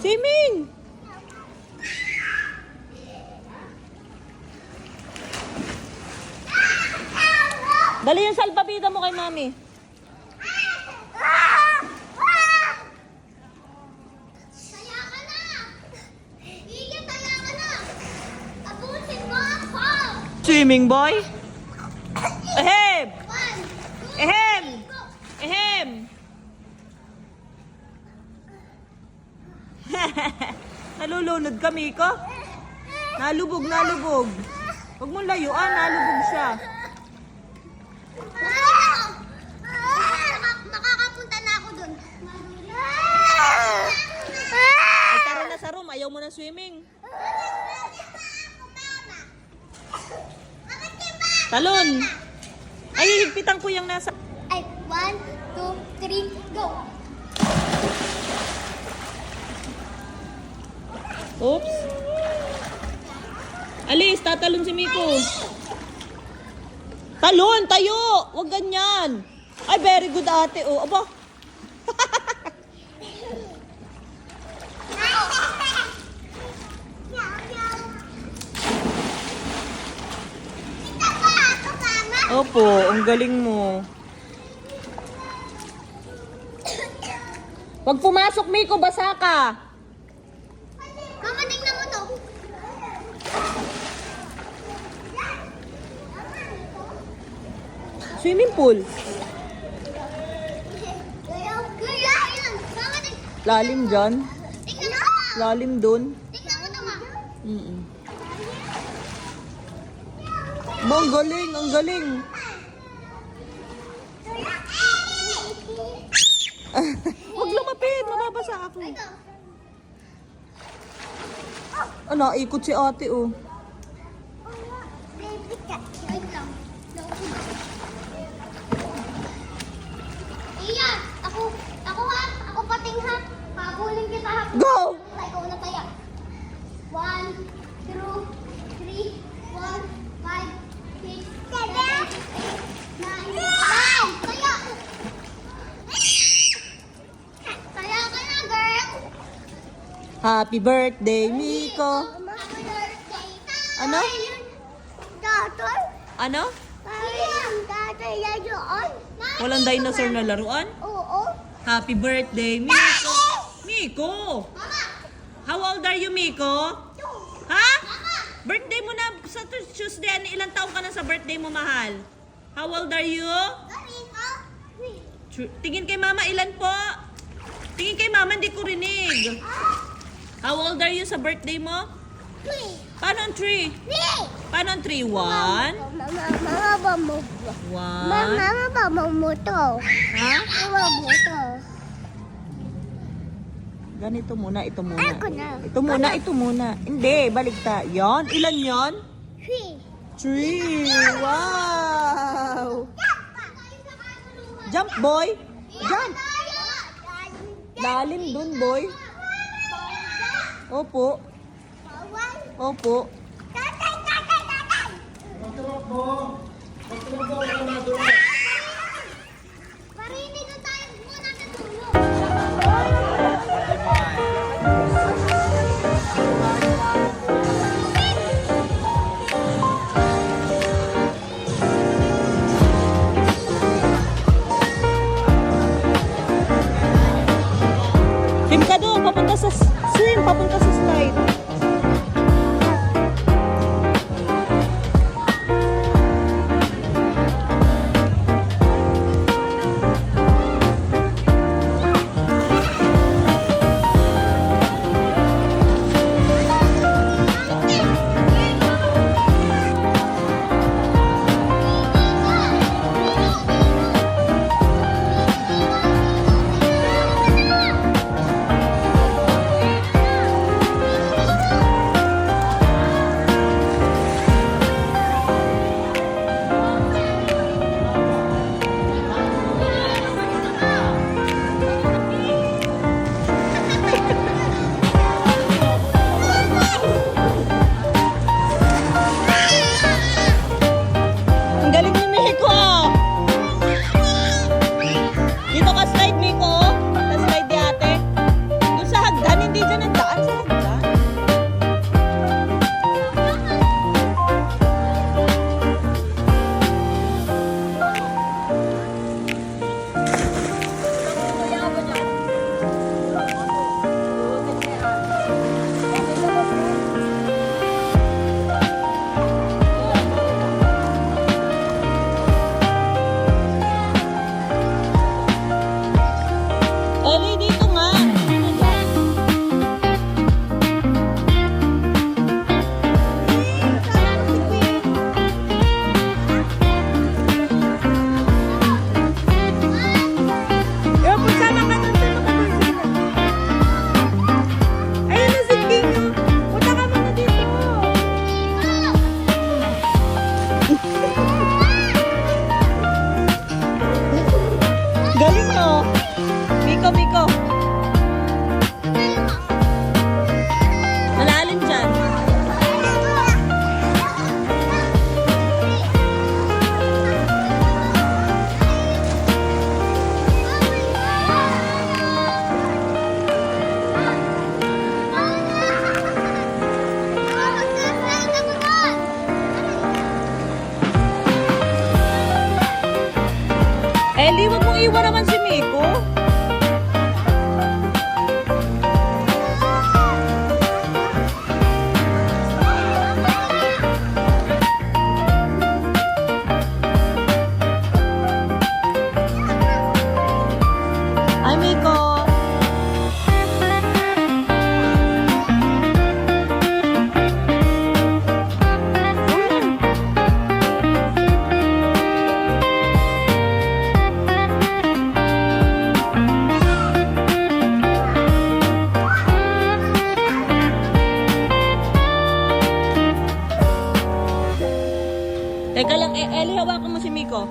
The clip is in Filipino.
Swimming! Dali yung salbabida mo kay mami. Taya ka na! Iya, taya ka na! Abusin mo ako! Swimming boy? Ehem! 1, 2, Ehem! 3, go! Ehem! Nalulunod kami ko. Nalubog, nalubog. Huwag mong layuan, nalubog siya. Makakapunta na ako dun. Ay, tara na sa room. Ayaw mo na swimming. Talon! Ay, higpitan ko yung nasa... Ay, 1, 2, 3, go! Oops. Alis, tatalon si Miko. Talon, tayo! Huwag ganyan. Ay, very good ate. Oh, aba. Opo, ang galing mo. Huwag pumasok, Miko. Basa ka. Mama, tingnan mo to. Swimming pool. Kuya, yan. Mama, Lalim dyan. tingnan mo. Lalim dun. Tingnan mo to, ma. Ba, ang galing, ang galing. Huwag lumapit, mababasa ako. Ito. Ah, naikot si ate, oh. Baby cat. Wait lang. Iya, ako ha. Ako pating ha. Pabulin kita ha. Go! Ikaw na kaya. 1, 2, 3, 4, 5, 6, 7, 8, 9, 10. Kaya! Kaya ka na, girl! Happy birthday, Miko. Happy birthday. Ano? Tatay? Ano? Tatay yan yun. Walang dinosaur na laruan? Oo. Happy birthday, Miko. Miko! Mama! How old are you, Miko? Ha? Birthday mo na sa Tuesday. Ano, ilang taong ka na sa birthday mo, mahal? How old are you? Tingin kay mama, ilan po? Tingin kay mama, hindi ko rinig. How old are you sa birthday mo? Paano ang 3? Paano ang 3? 1? Mama ba mo? 1? Mama ba mo to? Ha? Mama mo to. Ganito muna, ito muna. Ako na. Ito muna, ito muna. Hindi, baligta. Yon, ilan yon? 3. Wow! Jump, boy. Jump. Lalim dun, boy. Opo. Opo. Tatay, tatay, tatay! Marinig na tayo muna natulog. Swim ka doon, papunta sa swim, papunta sa slide. Teka lang, Ellie, hawakan mo si Miko.